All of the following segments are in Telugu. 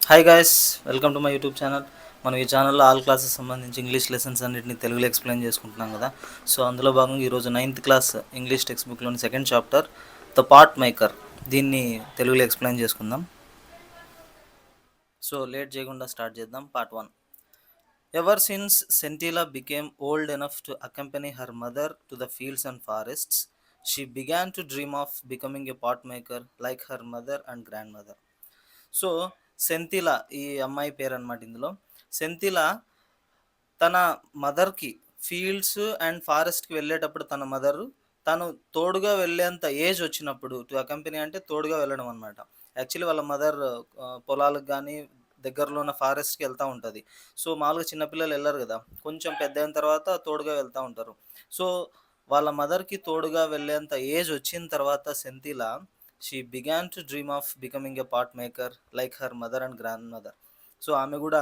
Hi guys, welcome to my YouTube channel. మనం ఈ ఛానల్లో ఆల్ క్లాసెస్ సంబంధించి ఇంగ్లీష్ లెసన్స్ అన్నింటినీ తెలుగులో ఎక్స్ప్లెయిన్ చేసుకుంటున్నాం కదా. సో అందులో భాగంగా ఈరోజు 9th క్లాస్ ఇంగ్లీష్ టెక్స్ట్ బుక్లోని second chapter the pot maker, దీన్ని తెలుగులో ఎక్స్ప్లెయిన్ చేసుకుందాం. సో లేట్ చేయకుండా స్టార్ట్ చేద్దాం. Part 1. Ever since Senthila became old enough to accompany her mother to the fields and forests, she began to dream of becoming a pot maker like her mother and grandmother. So Senthila ఈ అమ్మాయి పేరు అనమాట. ఇందులో సెంతిల తన మదర్కి ఫీల్డ్స్ అండ్ ఫారెస్ట్కి వెళ్ళేటప్పుడు తను తోడుగా వెళ్ళేంత ఏజ్ వచ్చినప్పుడు, టు అకంపెనీ అంటే తోడుగా వెళ్ళడం అనమాట. యాక్చువల్లీ వాళ్ళ మదర్ పొలాలకు కానీ దగ్గరలో ఉన్న ఫారెస్ట్కి వెళ్తూ ఉంటుంది. సో మామూలుగా చిన్నపిల్లలు వెళ్ళరు కదా, కొంచెం పెద్ద అయిన తర్వాత తోడుగా వెళ్తూ ఉంటారు. సో వాళ్ళ మదర్కి తోడుగా వెళ్ళేంత ఏజ్ వచ్చిన తర్వాత Senthila she began to dream of becoming a pot maker like her mother and grandmother. So ఆమె కూడా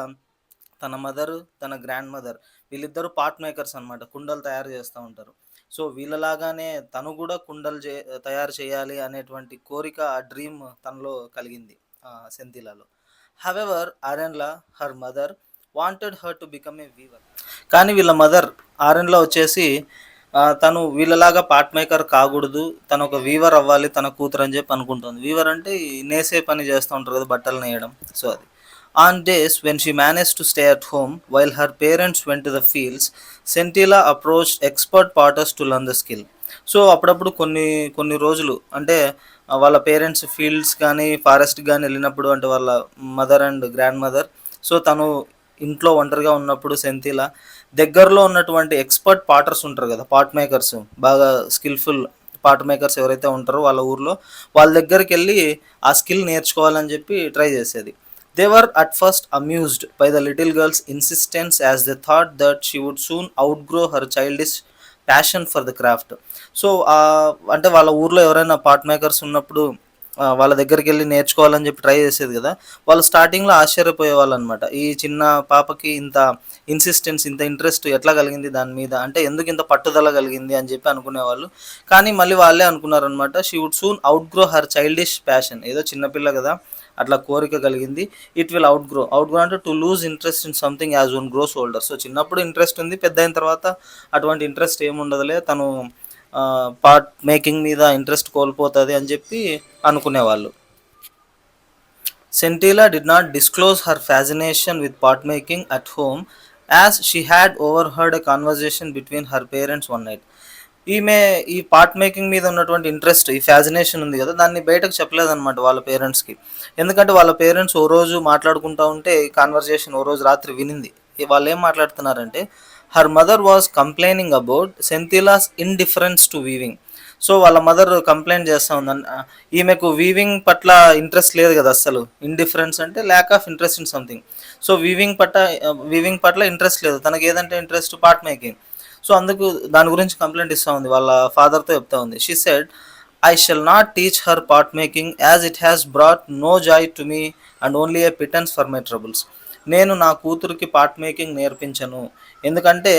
తన మదర్, తన గ్రాండ్ మదర్ వీళ్ళిద్దరూ పాట్ మేకర్స్ అనమాట, కుండలు తయారు చేస్తూ ఉంటారు. సో వీళ్ళలాగానే తను కూడా కుండలు తయారు చేయాలి అనేటువంటి కోరిక, ఆ డ్రీమ్ తనలో కలిగింది సెంతిలాలో. However Arenla, her mother wanted her to become a weaver. కానీ వీళ్ళ మదర్ ఆరెన్లా వచ్చేసి తను వీళ్ళలాగా పాట్ మేకర్ కాకూడదు, తను ఒక వీవర్ అవ్వాలి తన కూతురు అని చెప్పి అనుకుంటుంది. వీవర్ అంటే నేసే పని చేస్తూ ఉంటారు కదా, బట్టలు నేయడం. సో అది on days when she manage to stay at home while her parents went to the fields, Senthila approach expert potters to learn the skill. So అప్పుడప్పుడు కొన్ని కొన్ని రోజులు అంటే వాళ్ళ పేరెంట్స్ ఫీల్డ్స్ కానీ ఫారెస్ట్ కానీ వెళ్ళినప్పుడు, అంటే వాళ్ళ mother and grandmother, so తను ఇంట్లో ఒంటరిగా ఉన్నప్పుడు సెంతిలా దగ్గరలో ఉన్నటువంటి ఎక్స్పర్ట్ పాటర్స్ ఉంటారు కదా, పాట్ మేకర్స్, బాగా స్కిల్ఫుల్ పాట్ మేకర్స్ ఎవరైతే ఉంటారో వాళ్ళ ఊర్లో, వాళ్ళ దగ్గరికి వెళ్ళి ఆ స్కిల్ నేర్చుకోవాలని చెప్పి ట్రై చేసేది. They were at first amused by the little girl's insistence as they thought that she would soon outgrow her childish passion for the craft. So అంటే వాళ్ళ ఊర్లో ఎవరైనా పాట్ మేకర్స్ ఉన్నప్పుడు వాళ్ళ దగ్గరికి వెళ్ళి నేర్చుకోవాలని చెప్పి ట్రై చేసేది కదా, వాళ్ళు స్టార్టింగ్లో ఆశ్చర్యపోయే వాళ్ళు అనమాట. ఈ చిన్న పాపకి ఇంత ఇన్సిస్టెన్స్, ఇంత ఇంట్రెస్ట్ ఎట్లా కలిగింది దాని మీద, అంటే ఎందుకు ఇంత పట్టుదల కలిగింది అని చెప్పి అనుకునేవాళ్ళు. కానీ మళ్ళీ వాళ్ళే అనుకున్నారనమాట, she would soon outgrow her childish passion. ఏదో చిన్నపిల్ల కదా, అట్లా కోరిక కలిగింది. ఇట్ విల్ అవుట్ గ్రో అంటే to lose interest in something as one grows older. So చిన్నప్పుడు ఇంట్రెస్ట్ ఉంది, పెద్ద అయిన తర్వాత అటువంటి ఇంట్రెస్ట్ ఏముండదులే, తను పార్ట్ మేకింగ్ మీద ఇంట్రెస్ట్ కోల్పోతుంది అని చెప్పి అనుకునేవాళ్ళు. సెంటిలా did not disclose her fascination with pot making at home as she had overheard a conversation between her parents one night. ఈమె ఈ పార్ట్ మేకింగ్ మీద ఉన్నటువంటి ఇంట్రెస్ట్, ఈ ఫ్యాజినేషన్ ఉంది కదా, దాన్ని బయటకు చెప్పలేదన్నమాట వాళ్ళ పేరెంట్స్కి. ఎందుకంటే వాళ్ళ పేరెంట్స్ ఓ రోజు మాట్లాడుకుంటూ ఉంటే కాన్వర్జేషన్ ఓ రోజు రాత్రి వినింది. వాళ్ళు ఏం మాట్లాడుతున్నారంటే, her mother was complaining about Senthila's indifference to weaving. So వాళ్ళ మదర్ కంప్లైంట్ చేస్తూ ఉందని, ఈమెకు వీవింగ్ పట్ల ఇంట్రెస్ట్ లేదు కదా అస్సలు. ఇండిఫరెన్స్ అంటే lack of interest in something. So weaving పట్ల ఇంట్రెస్ట్ లేదు తనకి. ఏదంటే ఇంట్రెస్ట్ పార్ట్ మేకింగ్. సో అందుకు దాని గురించి కంప్లైంట్ ఇస్తూ ఉంది, వాళ్ళ ఫాదర్తో చెప్తా ఉంది. She said, I shall not teach her pot making as it has brought no joy to me and only a pittance for my troubles. నేను నా కూతురికి పార్ట్ మేకింగ్ నేర్పించను, ఎందుకంటే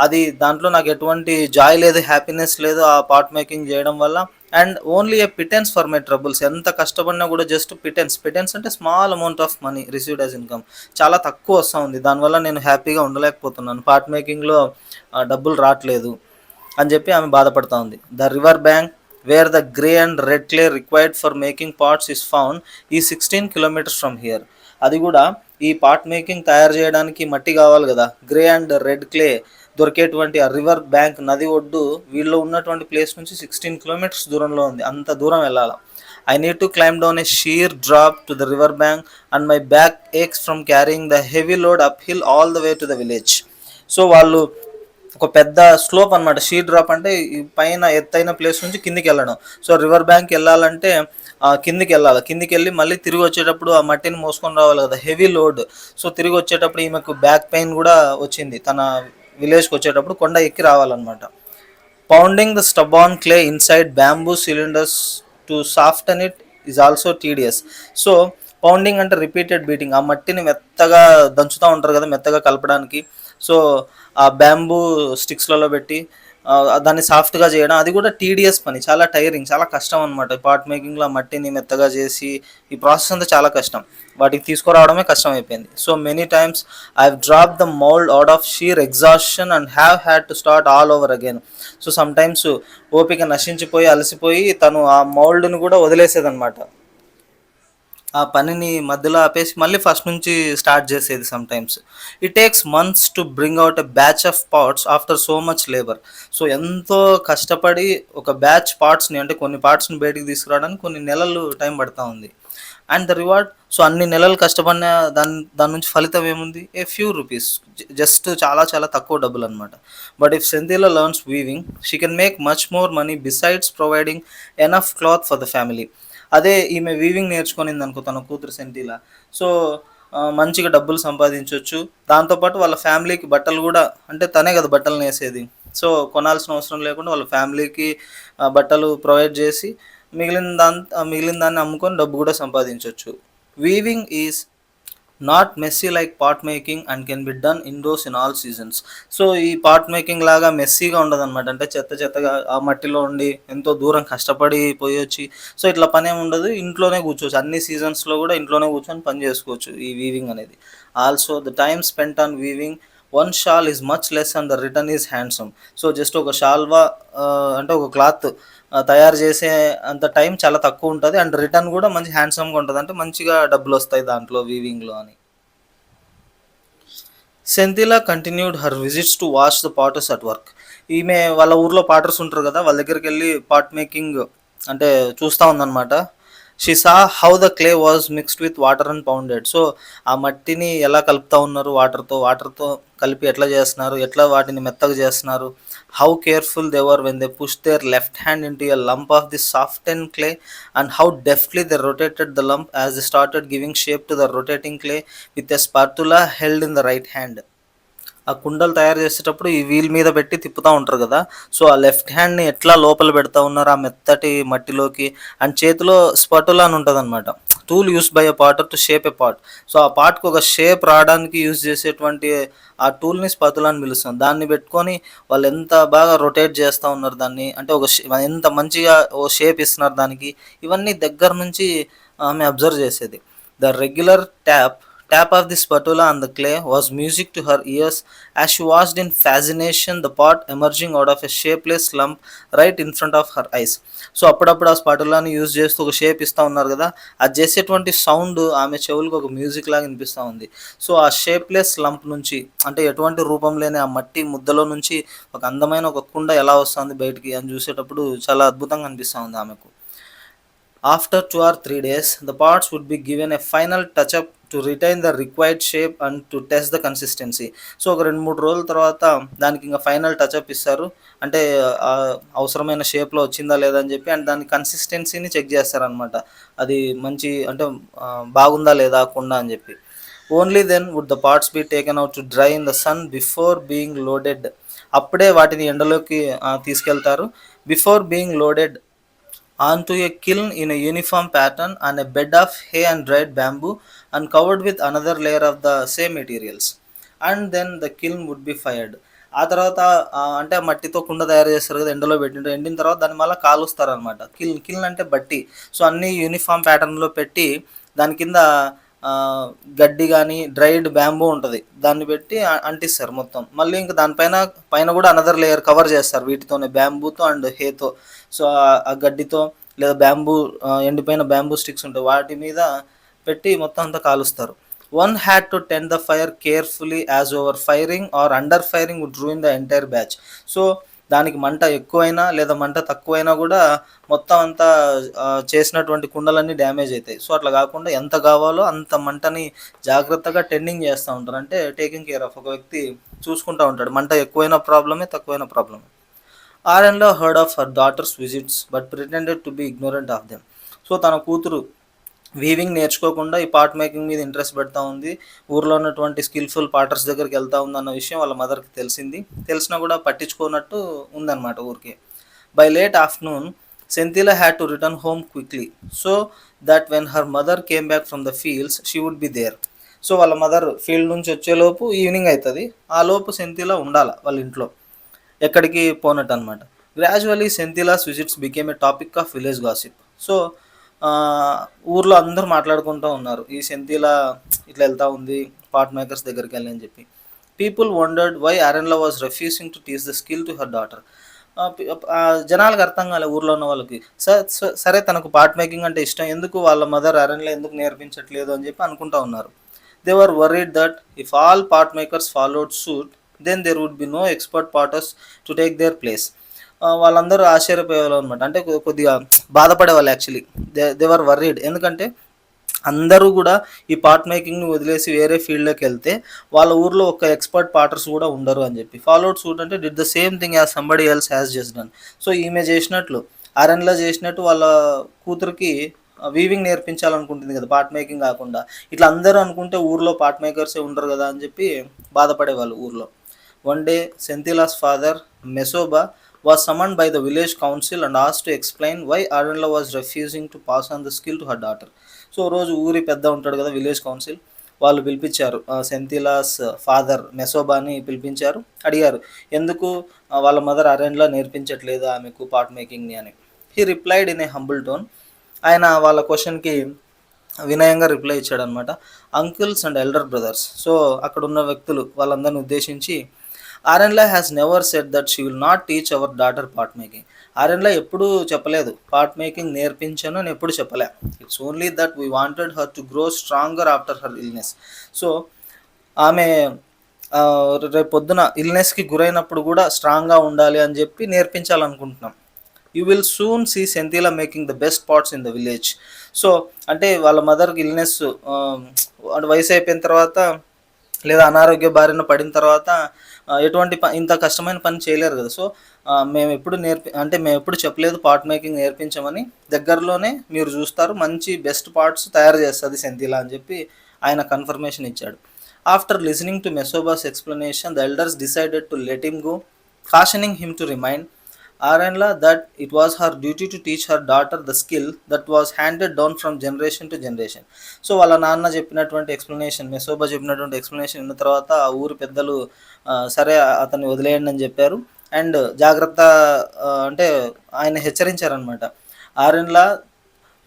అది దాంట్లో నాకు ఎటువంటి జాయ్ లేదు, హ్యాపీనెస్ లేదు ఆ పార్ట్ మేకింగ్ చేయడం వల్ల. And only a pittance for my troubles, ఎంత కష్టపడినా కూడా జస్ట్ పిటెన్స్ అంటే small amount of money received as income, చాలా తక్కువ వస్తూ ఉంది, దానివల్ల నేను హ్యాపీగా ఉండలేకపోతున్నాను, పార్ట్ మేకింగ్లో డబ్బులు రావట్లేదు అని చెప్పి ఆమె బాధపడుతూ ఉంది. The river bank where the grey and red clay required for making pots is found ఈ 16 kilometers ఫ్రమ్ హియర్. అది కూడా ఈ పాట్ మేకింగ్ తయారు చేయడానికి మట్టి కావాలి కదా, గ్రే అండ్ రెడ్ క్లే దొరికేటువంటి ఆ రివర్ బ్యాంక్, నది ఒడ్డు వీళ్ళు ఉన్నటువంటి ప్లేస్ నుంచి 16 kilometers దూరంలో ఉంది. అంత దూరం వెళ్ళాలి. I need to climb down a sheer drop to the river bank and my back aches from carrying the heavy load up hill all the way to the village. So వాళ్ళు ఒక పెద్ద స్లోప్ అనమాట. షీర్ డ్రాప్ అంటే ఈ పైన ఎత్తైన ప్లేస్ నుంచి కిందికి వెళ్ళడం. సో రివర్ బ్యాంక్ వెళ్ళాలంటే కిందికి వెళ్ళాలి, కిందికి వెళ్ళి మళ్ళీ తిరిగి వచ్చేటప్పుడు ఆ మట్టిని మోసుకొని రావాలి కదా, హెవీ లోడ్. సో తిరిగి వచ్చేటప్పుడు ఈమెకు బ్యాక్ పెయిన్ కూడా వచ్చింది. తన విలేజ్కి వచ్చేటప్పుడు కొండ ఎక్కి రావాలన్నమాట. Pounding the stubborn clay inside bamboo cylinders to soften it is also tedious. So pounding అంటే రిపీటెడ్ బీటింగ్, ఆ మట్టిని మెత్తగా దంచుతూ ఉంటారు కదా మెత్తగా కలపడానికి. సో ఆ బ్యాంబూ స్టిక్స్లలో పెట్టి దాన్ని సాఫ్ట్‌గా చేయడం అది కూడా టీడీయస్ పని. చాలా టైరింగ్, చాలా కష్టం అనమాట. పాట్ మేకింగ్‌లో మట్టిని మెత్తగా చేసి ఈ ప్రాసెస్ అంతా చాలా కష్టం. వాటికి తీసుకురావడమే కష్టమైపోయింది. So many times I have dropped the mould out of sheer exhaustion and have had to start all over again. So sometimes ఓపిక నశించిపోయి, అలసిపోయి తను ఆ మౌల్డ్‌ని కూడా వదిలేసేదనమాట. ఆ పనిని మధ్యలో ఆపేసి మళ్ళీ ఫస్ట్ నుంచి స్టార్ట్ చేసేది sometimes. It takes months to bring out a batch of parts after so much labour. So ఎంతో కష్టపడి ఒక బ్యాచ్ పార్ట్స్‌ని, అంటే కొన్ని పార్ట్స్‌ని బయటికి తీసుకురావడానికి కొన్ని నెలలు టైం పడతా ఉంది. అండ్ ద రివార్డ్, సో అన్ని నెలలు కష్టపడిన దాని దాని నుంచి ఫలితం ఏముంది? A few rupees. జస్ట్ చాలా చాలా తక్కువ డబ్బులనమాట. But if Senthila learns weaving, she can make much more money besides providing enough cloth for the family. అదే ఈమె వీవింగ్ నేర్చుకునిందనుకో తన కూతురు సెంథిలా, సో మంచిగా డబ్బులు సంపాదించొచ్చు. దాంతో పాటు వాళ్ళ ఫ్యామిలీకి బట్టలు గూడా, అంటే తనే కదా బట్టలు నేసేది. సో కొనాల్సిన అవసరం లేకుండా వాళ్ళ ఫ్యామిలీకి బట్టలు ప్రొవైడ్ చేసి మిగిలిన దాన్ని అమ్ముకొని డబ్బు కూడా సంపాదించొచ్చు. Weaving is not messy like pot making and can be done indoors in all seasons. So ఈ పాట్ మేకింగ్ లాగా మెస్సీగా ఉండదనమాట. అంటే చెత్త చెత్తగా ఆ మట్టిలో ఉండి ఎంతో దూరం కష్టపడి పోయొచ్చి, సో ఇట్లా పని ఏమి ఉండదు. ఇంట్లోనే కూర్చోవచ్చు, అన్ని సీజన్స్లో కూడా ఇంట్లోనే కూర్చొని పని చేసుకోవచ్చు ఈ వీవింగ్ అనేది. Also the time spent on weaving one shawl is much less and the return is handsome. So just ఒక షాల్వా, అంటే ఒక క్లాత్ తయారు చేసే అంత టైం చాలా తక్కువ ఉంటుంది. అండ్ రిటర్న్ కూడా మంచి హ్యాండ్సమ్గా ఉంటుంది, అంటే మంచిగా డబ్బులు వస్తాయి దాంట్లో వీవింగ్లో అని. Senthila continued her visits to watch the potters at work. ఈమె వాళ్ళ ఊర్లో పాటర్స్ ఉంటారు కదా, వాళ్ళ దగ్గరికి వెళ్ళి పాట్ మేకింగ్ అంటే చూస్తూ ఉందన్నమాట. She saw how the clay was mixed with water and pounded. So ఆ మట్టిని ఎలా కలుపుతూ ఉన్నారు, వాటర్తో కలిపి ఎట్లా చేస్తున్నారు, ఎట్లా వాటిని మెత్తగా చేస్తున్నారు. How careful they were when they push their left hand into a lump of the soft and clay, and how deftly they rotated the lump as they started giving shape to the rotating clay with a spatula held in the right hand. ఆ కుండలు తయారు చేసేటప్పుడు ఈ వీల్ మీద పెట్టి తిప్పుతూ ఉంటారు కదా, సో ఆ లెఫ్ట్ హ్యాండ్ని ఎట్లా లోపల పెడతా ఉన్నారు ఆ మెత్తటి మట్టిలోకి. అండ్ చేతిలో స్పటులా అని ఉంటుంది అనమాట, tool used by a potter to shape a pot. So ఆ పాట్కి ఒక షేప్ రావడానికి యూజ్ చేసేటువంటి ఆ టూల్ని స్పతులా అని పిలుస్తాం. దాన్ని పెట్టుకొని వాళ్ళు ఎంత బాగా రొటేట్ చేస్తూ ఉన్నారు దాన్ని, అంటే ఎంత మంచిగా ఓ షేప్ ఇస్తున్నారు దానికి. ఇవన్నీ దగ్గర నుంచి ఆమె అబ్జర్వ్ చేసేది. The regular tap of the spatula on the clay was music to her ears as she watched in fascination the pot emerging out of a shapeless lump right in front of her eyes. So అప్పుడప్పుడు ఆ స్పాటులాని యూజ్ చేస్తూ ఒక షేప్ ఇస్తూ ఉన్నారు కదా, అది చేసేటువంటి సౌండ్ ఆమె చెవులకు ఒక మ్యూజిక్ లాగా వినిపిస్తూ ఉంది. సో ఆ షేప్లెస్ లంప్ నుంచి, అంటే ఎటువంటి రూపం లేని ఆ మట్టి ముద్దలో నుంచి ఒక అందమైన ఒక కుండ ఎలా వస్తుంది బయటికి అని చూసేటప్పుడు చాలా అద్భుతంగా అనిపిస్తూ ఉంది ఆమెకు. After 2 or 3 days, the parts would be given a final touch up to retain the required shape and to test the consistency. So ఒక 2-3 రోజుల తర్వాత దానికి ఇంకా ఫైనల్ టచ్అప్ ఇస్తారు. అంటే అవసరమైన షేప్లో వచ్చిందా లేదా అని చెప్పి, అండ్ దాని కన్సిస్టెన్సీని చెక్ చేస్తారనమాట. అది మంచి అంటే బాగుందా లేదా కుండ అని చెప్పి. Only then would the parts be taken out to dry in the sun before being loaded. అప్పుడే వాటిని ఎండలోకి తీసుకెళ్తారు. Before being loaded onto a kiln in a uniform pattern on a bed of hay and dried bamboo and covered with another layer of the same materials. And then the kiln would be fired. ఆ తర్వాత అంటే మట్టితో కుండ తయారు చేస్తారు కదా, ఎండలో పెట్టింటారు. ఎండిన తర్వాత దాన్ని మళ్ళీ కాలుస్తారు అనమాట. కిల్న్ అంటే బట్టి. సో అన్నీ యూనిఫామ్ ప్యాటర్న్లో పెట్టి దాని కింద ఆ, గడ్డి కానీ డ్రైడ్ బ్యాంబూ ఉంటుంది, దాన్ని పెట్టి అంటిస్తారు మొత్తం. మళ్ళీ ఇంకా దానిపైన పైన కూడా అనదర్ లేయర్ కవర్ చేస్తారు వీటితోనే, బ్యాంబూతో అండ్ హేతో. సో ఆ గడ్డితో లేదా ఎండిపోయిన బ్యాంబూ స్టిక్స్ ఉంటాయి, వాటి మీద పెట్టి మొత్తం అంతా కాలుస్తారు. One had to tend the fire carefully as over firing or under firing would ruin the entire batch. So దానికి మంట ఎక్కువైనా లేదా మంట తక్కువైనా కూడా మొత్తం అంతా చేసినటువంటి కుండలన్నీ డ్యామేజ్ అవుతాయి. సో అట్లా కాకుండా ఎంత కావాలో అంత మంటని జాగ్రత్తగా టెండింగ్ చేస్తూ ఉంటారు, అంటే టేకింగ్ కేర్ ఆఫ్. ఒక వ్యక్తి చూసుకుంటూ ఉంటాడు, మంట ఎక్కువైన ప్రాబ్లమే, తక్కువైన ప్రాబ్లమే. Arenla heard of her daughter's visits but pretended to be ignorant of them. So తన కూతురు వీవింగ్ నేర్చుకోకుండా ఈ పార్ట్ మేకింగ్ మీద ఇంట్రెస్ట్ పెడతా ఉంది, ఊర్లో ఉన్నటువంటి స్కిల్ఫుల్ పార్టర్స్ దగ్గరికి వెళ్తూ ఉందన్న విషయం వాళ్ళ మదర్కి తెలిసింది. తెలిసినా కూడా పట్టించుకోనట్టు ఉందన్నమాట ఊరికి. By late afternoon Senthila had to return home quickly so that when her mother came back from the fields she would be there. So వాళ్ళ మదర్ ఫీల్డ్ నుంచి వచ్చేలోపు ఈవినింగ్ అవుతుంది, ఆ లోపు సెంథిలా ఉండాలి వాళ్ళ ఇంట్లో. ఎక్కడికి పోనట్టు అనమాట. Gradually Senthila's visits became a topic of village gossip. So ఊర్లో అందరూ మాట్లాడుకుంటూ ఉన్నారు, ఈ సెంథిలా ఇట్లా వెళ్తా ఉంది పాట్ మేకర్స్ దగ్గరికి వెళ్ళి అని చెప్పి. People wondered why Arenla was refusing to teach the skill to her daughter. జనాలకు అర్థం కాలే, ఊర్లో ఉన్న వాళ్ళకి. సరే తనకు పార్ట్ మేకింగ్ అంటే ఇష్టం, ఎందుకు వాళ్ళ మదర్ అరణ్యలో ఎందుకు నేర్పించట్లేదు అని చెప్పి అనుకుంటా ఉన్నారు. They were worried that if all pot makers followed suit then there would be no expert potters to take their place. వాళ్ళందరూ ఆశ్చర్యపోయేవాళ్ళు అనమాట. అంటే కొద్దిగా బాధపడేవాళ్ళు యాక్చువల్లీ. దే వర్ వరీడ్, ఎందుకంటే అందరూ కూడా ఈ పార్ట్ మేకింగ్ని వదిలేసి వేరే ఫీల్డ్లోకి వెళ్తే వాళ్ళ ఊర్లో ఒక ఎక్స్పర్ట్ పార్టర్స్ కూడా ఉండరు అని చెప్పి. ఫాలోడ్ సూట్ అంటే did the same thing as somebody else has just done. So ఈమె చేసినట్లు, ఆరెన్లా చేసినట్టు వాళ్ళ కూతురికి వీవింగ్ నేర్పించాలనుకుంటుంది కదా, పార్ట్ మేకింగ్ కాకుండా. ఇట్లా అందరూ అనుకుంటే ఊర్లో పార్ట్ మేకర్సే ఉండరు కదా అని చెప్పి బాధపడేవాళ్ళు ఊర్లో. One day Senthila's father Mesoba was summoned by the village council and asked to explain why Arenla was refusing to pass on the skill to her daughter. So రోజు ఊరి పెద్ద ఉంటాడు కదా, విలేజ్ కౌన్సిల్, వాళ్ళు పిలిపించారు సెంథిలాస్ ఫాదర్ మెసోబాని పిలిపించారు. అడిగారు ఎందుకు వాళ్ళ మదర్ అరెన్లా నేర్పించట్లేదు ఆమెకు పార్ట్ మేకింగ్ని అని. He replied in a humble tone. ఆయన వాళ్ళ క్వశ్చన్కి వినయంగా రిప్లై ఇచ్చాడు అనమాట. Uncles and elder brothers, so అక్కడ ఉన్న వ్యక్తులు వాళ్ళందరిని ఉద్దేశించి, Arenla has never said that she will not teach our daughter pot making. Arenla ఎప్పుడూ చెప్పలేదు పార్ట్ మేకింగ్ నేర్పించను అని, ఎప్పుడు చెప్పలే. It's only that we wanted her to grow stronger after her illness. So ఆమె రేపు పొద్దున ఇల్నెస్కి గురైనప్పుడు కూడా స్ట్రాంగ్గా ఉండాలి అని చెప్పి నేర్పించాలనుకుంటున్నాం. You will soon see Senthila making the best pots in the village. So అంటే వాళ్ళ మదర్కి ఇల్నెస్ వయసు అయిపోయిన తర్వాత లేదా అనారోగ్య బారిన పడిన తర్వాత ఎటువంటి ఇంత కష్టమైన పని చేయలేరు కదా. సో మేము ఎప్పుడు చెప్పలేదు పార్ట్ మేకింగ్ నేర్పించమని, దగ్గరలోనే మీరు చూస్తారు మంచి బెస్ట్ పార్ట్స్ తయారు చేస్తుంది సెంథిలా అని చెప్పి ఆయన కన్ఫర్మేషన్ ఇచ్చాడు. After listening to Mesoba's explanation the elders decided to let him go, cautioning him to remind Arenla that it was her duty to teach her daughter the skill that was handed down from generation to generation. So వాళ్ళ నాన్న చెప్పినటువంటి ఎక్స్ప్లెనేషన్, మెసోబా చెప్పినటువంటి ఎక్స్ప్లెనేషన్ విన్న తర్వాత ఆ ఊరి పెద్దలు సరే అతన్ని వదిలేయండి అని చెప్పారు. అండ్ జాగ్రత్త అంటే ఆయన హెచ్చరించారనమాట. ఆరెన్లా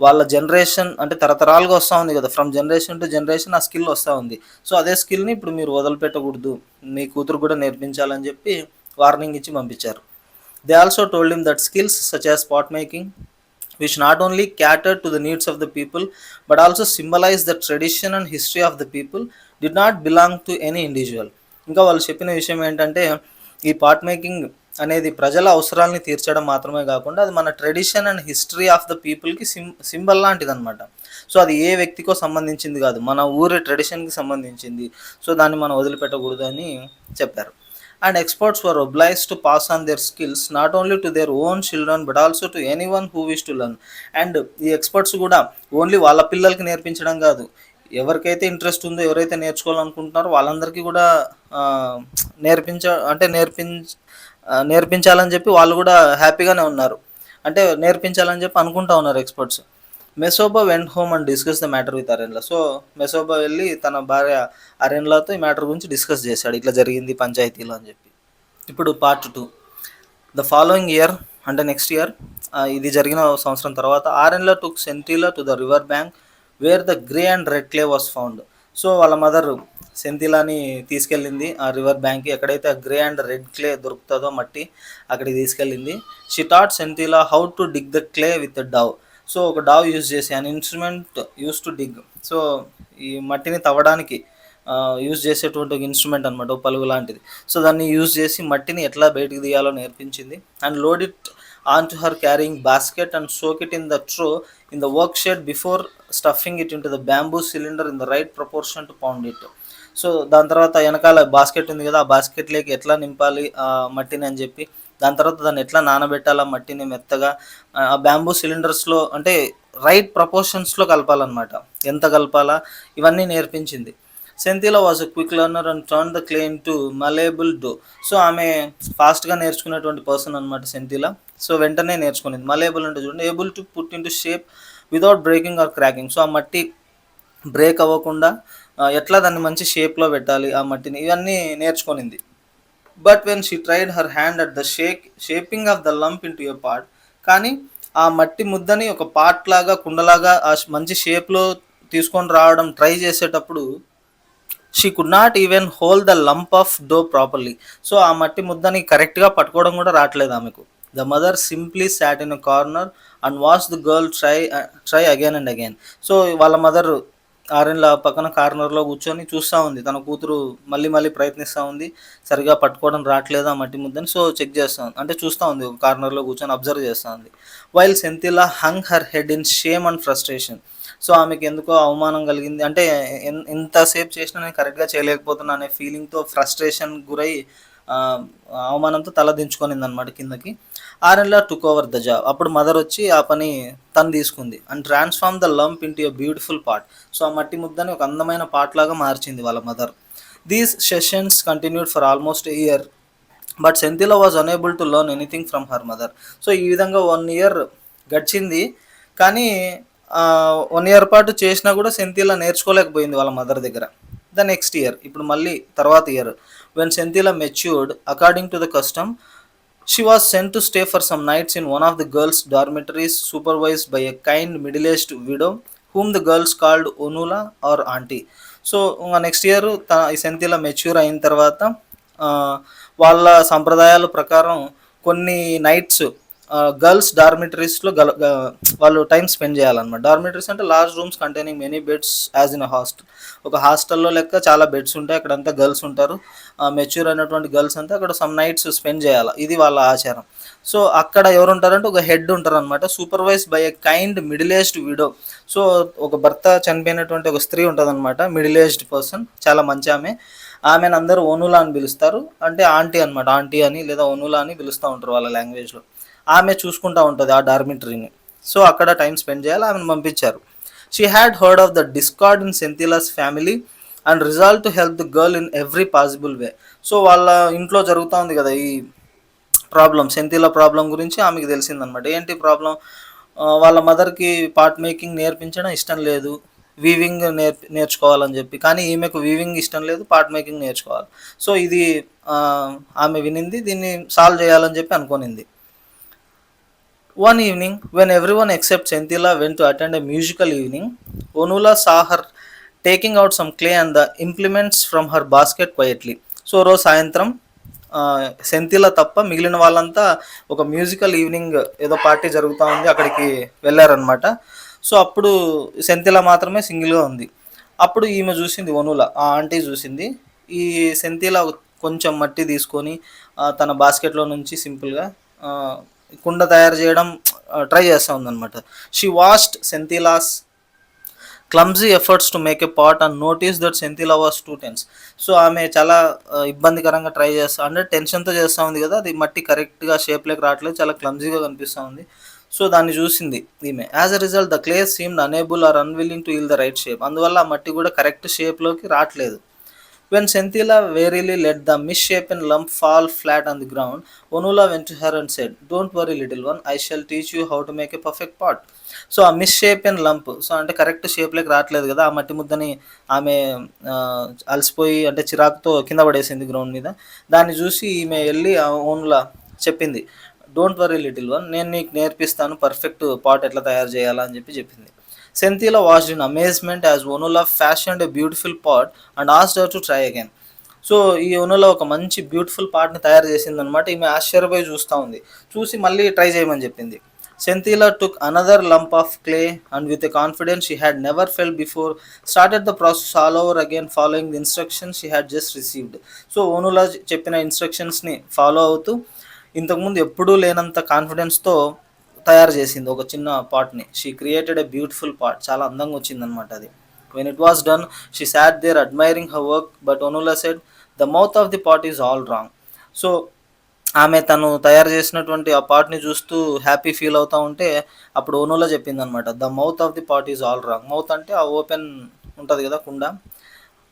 వాళ్ళ జనరేషన్ అంటే తరతరాలుగా వస్తూ ఉంది కదా, ఫ్రమ్ జనరేషన్ టు జనరేషన్ ఆ స్కిల్ వస్తూ ఉంది. సో అదే స్కిల్ని ఇప్పుడు మీరు వదిలిపెట్టకూడదు, మీ కూతురు కూడా నేర్పించాలని చెప్పి వార్నింగ్ ఇచ్చి పంపించారు. They also told him that skills such as pot making, which not only catered to the needs of the people but also symbolized the tradition and history of the people, did not belong to any individual. ఇంకా వాళ్ళు చెప్పిన విషయం ఏంటంటే, ఈ పాట్ మేకింగ్ అనేది ప్రజల అవసరాలని తీర్చడం మాత్రమే కాకుండా అది మన tradition and history of the పీపుల్కి సింబల్ లాంటిది అనమాట. సో అది ఏ వ్యక్తికో సంబంధించింది కాదు, మన ఊరి ట్రెడిషన్కి సంబంధించింది. సో దాన్ని మనం వదిలిపెట్టకూడదు అని చెప్పారు. And experts were obliged to pass on their skills not only to their own children but also to anyone who wished to learn. And ఈ ఎక్స్పర్ట్స్ కూడా ఓన్లీ వాళ్ళ పిల్లలకి నేర్పించడం కాదు, ఎవరికైతే ఇంట్రెస్ట్ ఉందో, ఎవరైతే నేర్చుకోవాలనుకుంటున్నారో వాళ్ళందరికీ కూడా నేర్పించాలని చెప్పి వాళ్ళు కూడా హ్యాపీగానే ఉన్నారు. అంటే నేర్పించాలని చెప్పి అనుకుంటా ఉన్నారు experts. Mesoba went home and discuss the matter with Arenla. So Mesoba వెళ్ళి తన భార్య అరెన్లాతో ఈ మ్యాటర్ గురించి డిస్కస్ చేశాడు, ఇట్లా జరిగింది పంచాయతీలో అని చెప్పి. ఇప్పుడు పార్ట్ 2. ద ఫాలోయింగ్ ఇయర్ అంటే నెక్స్ట్ ఇయర్, ఇది జరిగిన సంవత్సరం తర్వాత, Arenla took Senthila to the river bank where the grey and red clay was found. So వాళ్ళ మదర్ సెంథిలాని తీసుకెళ్ళింది ఆ రివర్ బ్యాంక్కి, ఎక్కడైతే ఆ గ్రే అండ్ రెడ్ క్లే దొరుకుతుందో మట్టి అక్కడికి తీసుకెళ్ళింది. She taught Senthila how to dig the clay with the dao. So ఒక డావ్ యూజ్ చేసి an instrument use to dig. So ఈ మట్టిని తవ్వడానికి యూజ్ చేసేటువంటి ఒక ఇన్స్ట్రుమెంట్ అనమాట, ఒక పలుగు లాంటిది. సో దాన్ని యూజ్ చేసి మట్టిని ఎట్లా బయటికి తీయాలో నేర్పించింది. And load it on to her carrying basket and soak it in the trough in the work shed before stuffing it in to the bamboo cylinder in the right proportion to pound it. So దాని తర్వాత వెనకాల బాస్కెట్ ఉంది కదా, ఆ బాస్కెట్లోకి ఎట్లా నింపాలి ఆ మట్టిని అని చెప్పి, దాని తర్వాత దాన్ని ఎట్లా నానబెట్టాలా మట్టిని మెత్తగా, ఆ బ్యాంబూ సిలిండర్స్లో అంటే రైట్ ప్రపోర్షన్స్లో కలపాలన్నమాట, ఎంత కలపాలా ఇవన్నీ నేర్పించింది. Senthila was a quick learner and turn the clay into malleable dough. So ఆమె ఫాస్ట్గా నేర్చుకునేటువంటి పర్సన్ అనమాట సెంథిలా. సో వెంటనే నేర్చుకునేది. మలేబుల్ అంటే చూడండి, able to put into shape without breaking or cracking. So ఆ మట్టి బ్రేక్ అవ్వకుండా ఎట్లా దాన్ని మంచి షేప్లో పెట్టాలి ఆ మట్టిని, ఇవన్నీ నేర్చుకునింది. But when she tried her hand at the shaping of the lump into a pot, కానీ ఆ మట్టి ముద్దని ఒక పార్ట్ లాగా కుండలాగా మంచి షేప్లో తీసుకొని రావడం ట్రై చేసేటప్పుడు she could not even hold the lump of dough properly. So ఆ మట్టి ముద్దని కరెక్ట్గా పట్టుకోవడం కూడా రావట్లేదు ఆమెకు. The mother simply sat in a corner and watch the girl try again and again. So వాళ్ళ మదర్ ఆరెన్ల పక్కన కార్నర్లో కూర్చొని చూస్తూ ఉంది, తన కూతురు మళ్ళీ మళ్ళీ ప్రయత్నిస్తూ ఉంది, సరిగా పట్టుకోవడం రావట్లేదు ఆ మట్టి ముద్దని. సో చెక్ చేస్తూ ఉంది, అంటే చూస్తూ ఉంది, ఒక కార్నర్లో కూర్చొని అబ్జర్వ్ చేస్తూ ఉంది. While Senthila hung her head in shame and frustration. So ఆమెకి ఎందుకో అవమానం కలిగింది, అంటే ఎంతసేపు చేసినా నేను కరెక్ట్గా చేయలేకపోతున్నా అనే ఫీలింగ్తో ఫ్రస్ట్రేషన్ గురై ఆ, అవమానంతో తల దించుకొనింది అనమాట కిందకి. Arenla took over the job. అప్పుడు మదర్ వచ్చి ఆ పని తను తీసుకుంది and transform the lump into a beautiful part. So ఆ మట్టి ముద్దని ఒక అందమైన పార్ట్ లాగా మార్చింది వాళ్ళ mother. These sessions continued for almost a year, but Sentila was unable to learn anything from her mother. So ఈ విధంగా 1 year గడిచింది, కానీ 1 year పాటు చేసినా కూడా సెంతిలా నేర్చుకోలేకపోయింది వాళ్ళ మదర్ దగ్గర. ద నెక్స్ట్ ఇయర్, ఇప్పుడు మళ్ళీ తర్వాత year, when Sentila matured according to the custom, she was sent to stay for some nights in one of the girls dormitories supervised by a kind middle aged widow whom the girls called Onula or aunty. So next year ఈ సెంతిలా మెచ్యూర్ అయిన తర్వాత ఆ, వాళ్ళ సంప్రదాయాల ప్రకారం కొన్ని నైట్స్ గర్ల్స్ డార్మిటరీస్లో వాళ్ళు టైం స్పెండ్ చేయాలన్నమాట. డార్మిటరీస్ అంటే large rooms containing many beds as in a hostel. ఒక హాస్టల్లో లెక్క చాలా బెడ్స్ ఉంటాయి, అక్కడంతా గర్ల్స్ ఉంటారు. మెచ్యూర్ అయినటువంటి గర్ల్స్ అంతా అక్కడ సమ్ నైట్స్ స్పెండ్ చేయాలి, ఇది వాళ్ళ ఆచారం. సో అక్కడ ఎవరు ఉంటారంటే ఒక హెడ్ ఉంటారు అనమాట, supervise by a kind middle aged widow. So ఒక భర్త చనిపోయినటువంటి ఒక స్త్రీ ఉంటుంది అనమాట, మిడిల్ ఏజ్డ్ పర్సన్, చాలా మంచి ఆమె. ఆమెను అందరూ ఓనులా అని పిలుస్తారు, అంటే ఆంటీ అనమాట, ఆంటీ అని లేదా ఓనులా అని పిలుస్తూ ఉంటారు వాళ్ళ లాంగ్వేజ్లో. ఆమె చూసుకుంటూ ఉంటుంది ఆ డార్మిటరీని. సో అక్కడ టైం స్పెండ్ చేయాలి, ఆమెను పంపించారు. She had heard of the discord in Sentila's family and resolve to help the girl in every possible way. So వాళ్ళ ఇంట్లో జరుగుతూ ఉంది కదా ఈ ప్రాబ్లం, సెంతిలా ప్రాబ్లం గురించి ఆమెకు తెలిసిందనమాట. ఏంటి ప్రాబ్లం, వాళ్ళ మదర్కి పార్ట్ మేకింగ్ నేర్పించడం ఇష్టం లేదు, వీవింగ్ నేర్చుకోవాలని చెప్పి, కానీ ఈమెకు వీవింగ్ ఇష్టం లేదు, పార్ట్ మేకింగ్ నేర్చుకోవాలి. సో ఇది ఆ, ఆమె వినింది, దీన్ని సాల్వ్ చేయాలని చెప్పి అనుకునింది. One evening, when everyone except Sentila went to attend a musical evening, Onula saw her taking out some clay and the implements from her basket quietly. So రోజు సాయంత్రం సెంతిల తప్ప మిగిలిన వాళ్ళంతా ఒక మ్యూజికల్ ఈవినింగ్ ఏదో పార్టీ జరుగుతూ ఉంది, అక్కడికి వెళ్ళారనమాట. సో అప్పుడు సెంతిల మాత్రమే సింగిల్గా ఉంది. అప్పుడు ఈమె చూసింది, ఒనుల ఆ ఆంటీ చూసింది, ఈ సెంతిల కొంచెం మట్టి తీసుకొని తన బాస్కెట్లో నుంచి సింపుల్గా కుండ తయారు చేయడం ట్రై చేస్తూ ఉందన్నమాట. She watched Sentila's clumsy efforts to make a pot and notice that Sentila was too tense. So ఆమె చాలా ఇబ్బందికరంగా ట్రై చేస్తా, అంటే టెన్షన్తో చేస్తూ ఉంది కదా, అది మట్టి కరెక్ట్గా షేప్లోకి రావట్లేదు, చాలా క్లమ్జీగా కనిపిస్తూ ఉంది. సో దాన్ని చూసింది ఈమె. As a result the clay seemed unable or unwilling to heal the right shape. అందువల్ల ఆ మట్టి కూడా కరెక్ట్ షేప్లోకి రావట్లేదు. When Sentila wearily let the misshapen lump fall flat on the ground, Onula went to her and said, "Don't worry, little one, I shall teach you how to make a perfect pot." So ఆ మిస్షేపెన్ లంప్, సో అంటే కరెక్ట్ షేప్లోకి రావట్లేదు కదా, ఆ మట్టి ముద్దని ఆమె ఆ, అలసిపోయి అంటే చిరాకుతో కింద పడేసింది గ్రౌండ్ మీద. దాన్ని చూసి ఈమె వెళ్ళి ఆ ఓన్లా చెప్పింది, డోంట్ వరీ లిటిల్ వన్, నేను నీకు నేర్పిస్తాను పర్ఫెక్ట్ పాట్ ఎట్లా తయారు చేయాలా అని చెప్పింది. Sentila watched in amazement as Onula fashioned a beautiful pot and asked her to try again. So ఈ ఒనులో ఒక మంచి బ్యూటిఫుల్ పార్ట్ని తయారు చేసిందనమాట. ఈమె ఆశ్చర్యపోయి చూస్తూ ఉంది, చూసి మళ్ళీ ట్రై చేయమని చెప్పింది. Sentila took another lump of clay and with a confidence she had never fell before started the process all over again following the instructions she had just received. So Onula చెప్పిన ఇన్స్ట్రక్షన్స్ని ఫాలో అవుతూ ఇంతకుముందు ఎప్పుడూ లేనంత కాన్ఫిడెన్స్తో తయారు చేసింది ఒక చిన్న పాట్ని. She created a beautiful pot, చాలా అందంగా వచ్చిందనమాట అది. When it was done she sat there admiring her work, but Onula said the mouth of the pot is all wrong. So ఆమె తను తయారు చేసినటువంటి ఆ పాట్ని చూస్తూ హ్యాపీ ఫీల్ అవుతూ ఉంటే అప్పుడు ఒనులా చెప్పిందనమాట, the mouth of the pot is all wrong. Mouth అంటే ఆ ఓపెన్ ఉంటుంది కదా కుండ,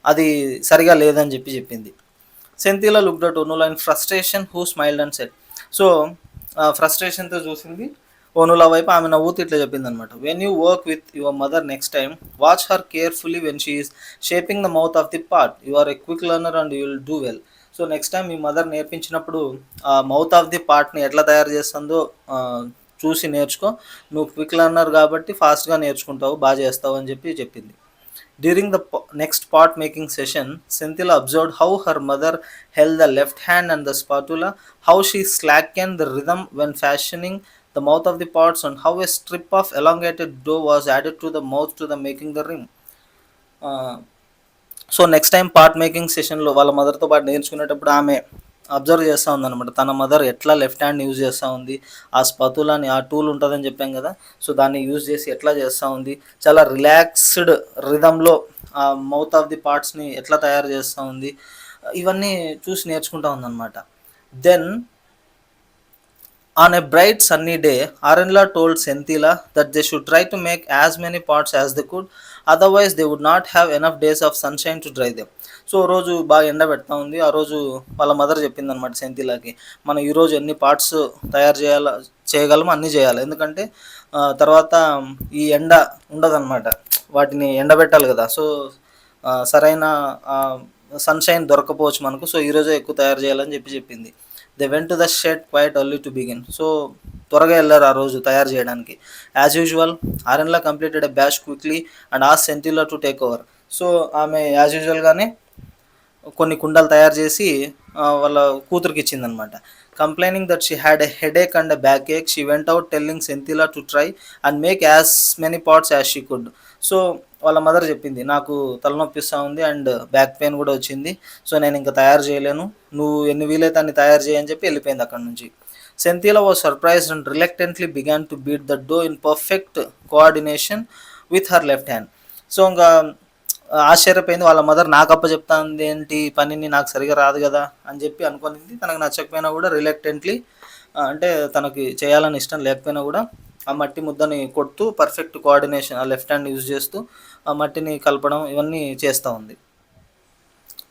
అది సరిగా లేదని చెప్పింది. Sentila looked at Onula in frustration who smiled and said. So ఫ్రస్ట్రేషన్తో చూసింది ఓనులా వైపు, ఆమె నవ్వుతూ ఇట్లా చెప్పింది అనమాట, when you work with your mother next time watch her carefully when she is shaping the mouth of the part, you are a quick learner and you will do well. So next time మీ మదర్ నేర్పించినప్పుడు ఆ మౌత్ ఆఫ్ ది పార్ట్ని ఎట్లా తయారు చేస్తుందో చూసి నేర్చుకో. నువ్వు క్విక్ లెర్నర్ కాబట్టి ఫాస్ట్గా నేర్చుకుంటావు, బాగా చేస్తావు అని చెప్పింది. During the next pot making session, Senthila observed how her mother held the left hand and the spatula, how she slackened the rhythm when fashioning the mouth of the pots, and how a strip of elongated dough was added to the mouth to the making the rim. So next time part making సెషన్లో వాళ్ళ మదర్తో పాటు నేర్చుకునేటప్పుడు ఆమె అబ్జర్వ్ చేస్తూ ఉందన్నమాట, తన మదర్ ఎట్లా లెఫ్ట్ హ్యాండ్ యూజ్ చేస్తూ ఉంది, ఆ స్పతులాని ఆ టూల్ ఉంటుందని చెప్పాం కదా, సో దాన్ని యూజ్ చేసి ఎట్లా చేస్తూ ఉంది, చాలా రిలాక్స్డ్ రిథంలో ఆ మౌత్ ఆఫ్ ది పార్ట్స్ని ఎట్లా తయారు చేస్తూ ఉంది, ఇవన్నీ చూసి నేర్చుకుంటా ఉందన్నమాట. Then on a bright sunny day, Arenla told Senthila that they should try to make as many pots as they could, otherwise they would not have enough days of sunshine to dry them. So రోజు బాగా ఎండ పెడతా ఉంది. ఆ రోజు వాళ్ళ మదర్ చెప్పింది అనమాట సెంతిలాకి, మనం ఈరోజు ఎన్ని పార్ట్స్ తయారు చేయగలమో అన్నీ చేయాలి, ఎందుకంటే తర్వాత ఈ ఎండ ఉండదన్నమాట, వాటిని ఎండబెట్టాలి కదా. సో సరైన సన్షైన్ దొరకపోవచ్చు మనకు, సో ఈరోజే ఎక్కువ తయారు చేయాలని చెప్పింది. They went to the shed quite early to begin. So త్వరగా వెళ్ళారు ఆ రోజు తయారు చేయడానికి. As usual Arenla completed a batch quickly and asked Sentila to take over. So ఆమె యాజ్ యూజువల్గానే కొన్ని కుండలు తయారు చేసి వాళ్ళ కూతురికి ఇచ్చిందనమాట. Complaining that she had a headache and a backache, she went out telling Sentila to try and make as many pots as she could. So వాళ్ళ మదర్ చెప్పింది, నాకు తలనొప్పిస్తూ ఉంది అండ్ బ్యాక్ పెయిన్ కూడా వచ్చింది, సో నేను ఇంకా తయారు చేయలేను, నువ్వు ఎన్ని వీలైతే అన్ని తయారు చేయని చెప్పి వెళ్ళిపోయింది అక్కడ నుంచి. Sentila was surprised and reluctantly began to beat the dough in perfect coordination with her left hand. So ఇంకా ఆశ్చర్యపోయింది. వాళ్ళ మదర్ నాకు అప్ప చెప్తాంది ఏంటి పనిని, నాకు సరిగా రాదు కదా అని చెప్పి అనుకునింది. తనకు నచ్చకపోయినా కూడా రిలక్టెంట్లీ, అంటే తనకి చేయాలని ఇష్టం లేకపోయినా కూడా ఆ మట్టి ముద్దని కొడుతూ పర్ఫెక్ట్ కోఆర్డినేషన్ ఆ లెఫ్ట్ హ్యాండ్ యూజ్ చేస్తూ ఆ మట్టిని కలపడం ఇవన్నీ చేస్తూ ఉంది.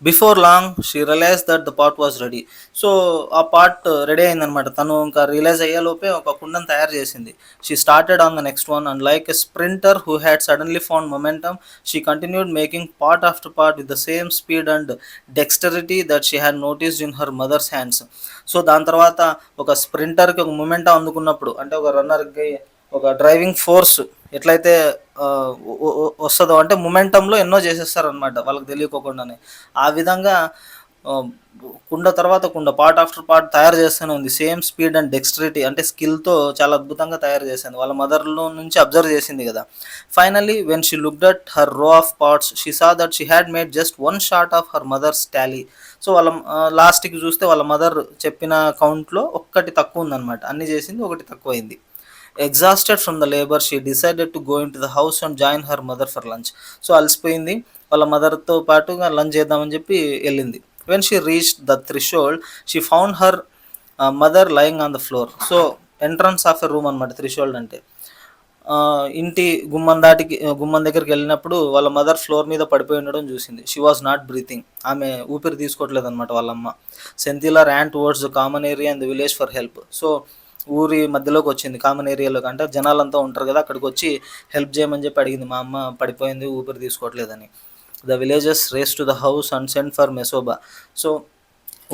Before long she realize that the pot was ready. So ఆ పాట్ రెడీ అయిందనమాట. తను ఇంకా రియలైజ్ అయ్యేలోపే ఒక కుండను తయారు చేసింది. She started on the next one and like a sprinter who had suddenly found momentum, she continued making part after part with the same speed and dexterity that she had noticed in her mothers hands. So దాని తర్వాత ఒక స్ప్రింటర్కి ఒక మొమెంటం అందుకున్నప్పుడు, అంటే ఒక రన్నర్కి ఒక డ్రైవింగ్ ఫోర్స్ ఎట్లయితే వస్తుందో, అంటే మొమెంటంలో ఎన్నో చేసేస్తారనమాట వాళ్ళకి తెలియకోకుండానే. ఆ విధంగా కుండ తర్వాత కుండ పార్ట్ ఆఫ్టర్ పార్ట్ తయారు చేస్తూనే ఉంది. సేమ్ స్పీడ్ అండ్ డెక్స్టరిటీ, అంటే స్కిల్తో చాలా అద్భుతంగా తయారు చేసింది. వాళ్ళ మదర్లో నుంచి అబ్జర్వ్ చేసింది కదా. Finally when she looked at her row of parts she saw that she had made just one short of her mother's tally. So వాళ్ళ లాస్ట్కి చూస్తే వాళ్ళ మదర్ చెప్పిన కౌంట్లో ఒక్కటి తక్కువ ఉందన్నమాట. అన్ని చేసింది, ఒకటి తక్కువైంది. Exhausted from the labour she decided to go in to the house and join her mother for lunch. So అలసిపోయింది, వాళ్ళ మదర్తో పాటుగా లంచ్ చేద్దామని చెప్పి వెళ్ళింది. When she reached the threshold she found her mother lying on the floor. So entrance of a room అనమాట థ్రెషోల్డ్ అంటే. ఇంటి గుమ్మం దగ్గరికి వెళ్ళినప్పుడు వాళ్ళ మదర్ ఫ్లోర్ మీద పడిపోయి ఉండడం చూసింది. షీ వాజ్ నాట్ బ్రీతింగ్, ఆమె ఊపిరి తీసుకోవట్లేదు అనమాట వాళ్ళమ్మ. Sentila ran towards the common area and the village for help. So ఊరి మధ్యలోకి వచ్చింది, కామన్ ఏరియాలోకి, అంటే జనాలంతా ఉంటారు కదా, అక్కడికి వచ్చి హెల్ప్ చేయమని చెప్పి అడిగింది. మా అమ్మ పడిపోయింది, ఊపిరి తీసుకోవట్లేదని. The villages race to the house and sent for Mesoba. So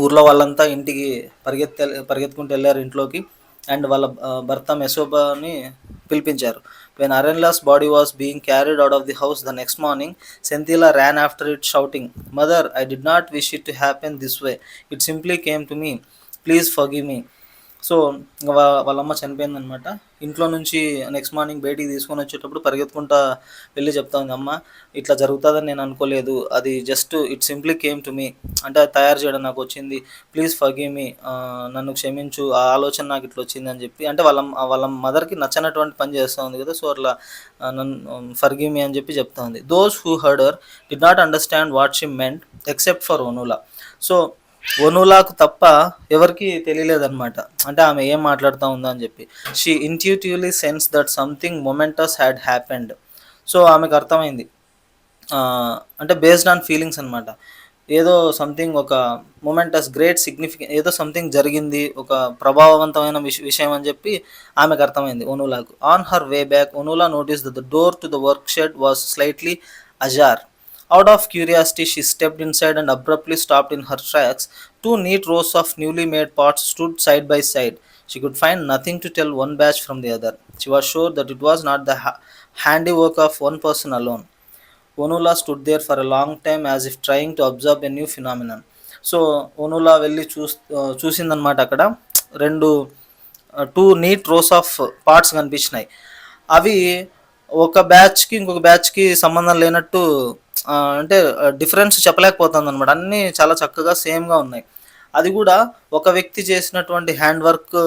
ఊర్లో వాళ్ళంతా ఇంటికి పరిగెత్తుకుంటూ వెళ్ళారు ఇంట్లోకి, అండ్ వాళ్ళ భర్త మెసోబాని పిలిపించారు. When Arenla's body was being carried out of the house the next morning, Sentila ran after it shouting, mother I did not wish it to happen this way, it simply came to me, please forgive me. So వాళ్ళమ్మ చనిపోయిందనమాట. ఇంట్లో నుంచి నెక్స్ట్ మార్నింగ్ బయటికి తీసుకొని వచ్చేటప్పుడు పరిగెత్తుకుంటా వెళ్ళి చెప్తా ఉంది, అమ్మ ఇట్లా జరుగుతుందని నేను అనుకోలేదు, అది just it simply came to me, అంటే అది తయారు చేయడం నాకు వచ్చింది, ప్లీజ్ ఫర్గివ్ మీ, నన్ను క్షమించు, ఆ ఆలోచన నాకు ఇట్లా వచ్చింది అని చెప్పి, అంటే వాళ్ళ మదర్కి నచ్చనటువంటి పని చేస్తూ ఉంది కదా, సో అట్లా నన్ను ఫర్గివ్ మీ అని చెప్పి చెప్తా ఉంది. Those who heard her did not understand what she meant except for Onula. So ఒనూలాకు తప్ప ఎవరికి తెలియలేదన్నమాట, అంటే ఆమె ఏం మాట్లాడుతూ ఉందా అని చెప్పి. She intuitively sense that something momentous had happened. So ఆమెకు అర్థమైంది, అంటే బేస్డ్ ఆన్ ఫీలింగ్స్ అనమాట, ఏదో సంథింగ్ ఒక మొమెంటస్ గ్రేట్ సిగ్నిఫికెంట్, ఏదో సంథింగ్ జరిగింది, ఒక ప్రభావవంతమైన విషయం అని చెప్పి ఆమెకు అర్థమైంది ఒనూలాకు. On her way back Onula notice the door to the work shed was slightly ajar. Out of curiosity, she stepped inside and abruptly stopped in her tracks. Two neat rows of newly made pots stood side by side. She could find nothing to tell one batch from the other. She was sure that it was not the handiwork of one person alone. Onula stood there for a long time as if trying to observe a new phenomenon. So Onula వెళ్ళి చూసిందనమాట అక్కడ రెండు two neat rows of parts కనిపించినాయి. అవి ఒక బ్యాచ్కి ఇంకొక బ్యాచ్కి సంబంధం లేనట్టు అంటే డిఫరెన్స్ చెప్పలేకపోతుంది అనమాట. అన్నీ చాలా చక్కగా సేమ్గా ఉన్నాయి. అది కూడా ఒక వ్యక్తి చేసినటువంటి హ్యాండ్ వర్క్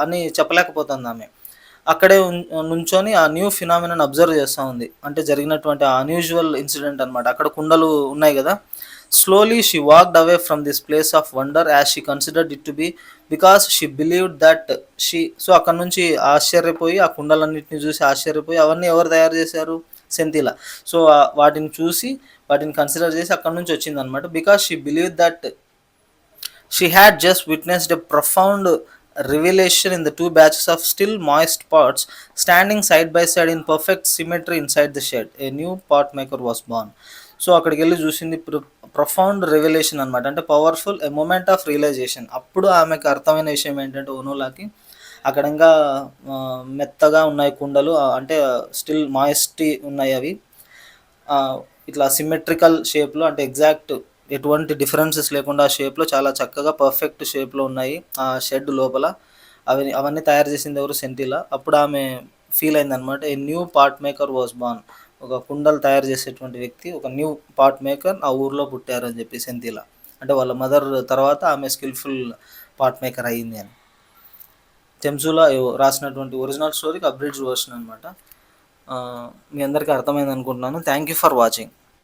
అని చెప్పలేకపోతుంది ఆమె. అక్కడే నుంచొని ఆ న్యూ ఫినామినన్ అబ్జర్వ్ చేస్తూ ఉంది. అంటే జరిగినటువంటి అన్యూజువల్ ఇన్సిడెంట్ అనమాట. అక్కడ కుండలు ఉన్నాయి కదా. Slowly she walked away from this place of wonder as she considered it to be, because she believed that she. So అక్కడ నుంచి ఆశ్చర్యపోయి ఆ కుండలన్నింటినీ చూసి ఆశ్చర్యపోయి అవన్నీ ఎవరు తయారు చేశారు? సెంతిలా. సో వాటిని చూసి వాటిని కన్సిడర్ చేసి అక్కడ నుంచి వచ్చింది అనమాట. Because she believe that she had just witnessed a profound revelation in the two batches of still moist pots standing side by side in perfect symmetry inside the shed. A new pot maker was born. So అక్కడికి వెళ్ళి చూసింది ప్రొఫౌండ్ రెవల్యూషన్ అనమాట. అంటే powerful a moment of realization. అప్పుడు ఆమెకు అర్థమైన విషయం ఏంటంటే ఓనోలాకి అక్కడ ఇంకా మెత్తగా ఉన్నాయి కుండలు, అంటే స్టిల్ మాయిస్టీ ఉన్నాయి అవి. ఇట్లా సిమెట్రికల్ షేప్లో, అంటే ఎగ్జాక్ట్ ఎటువంటి డిఫరెన్సెస్ లేకుండా ఆ షేప్లో చాలా చక్కగా పర్ఫెక్ట్ షేప్లో ఉన్నాయి ఆ షెడ్ లోపల. అవన్నీ తయారు చేసింది ఎవరు? సెంటిలా. అప్పుడు ఆమె ఫీల్ అయిందనమాట. A new part maker was born. ఒక కుండలు తయారు చేసేటువంటి వ్యక్తి, ఒక న్యూ పార్ట్ మేకర్ ఆ ఊర్లో పుట్టారు అని చెప్పి సెంతిలా. అంటే వాళ్ళ మదర్ తర్వాత ఆమె స్కిల్ఫుల్ పార్ట్ మేకర్ అయ్యింది అని. తెంసులా రాసినటువంటి ఒరిజినల్ స్టోరీకి అబ్రిడ్జ్ వర్షన్ అనమాట. మీ అందరికీ అర్థమైంది అనుకుంటున్నాను. Thank you for watching.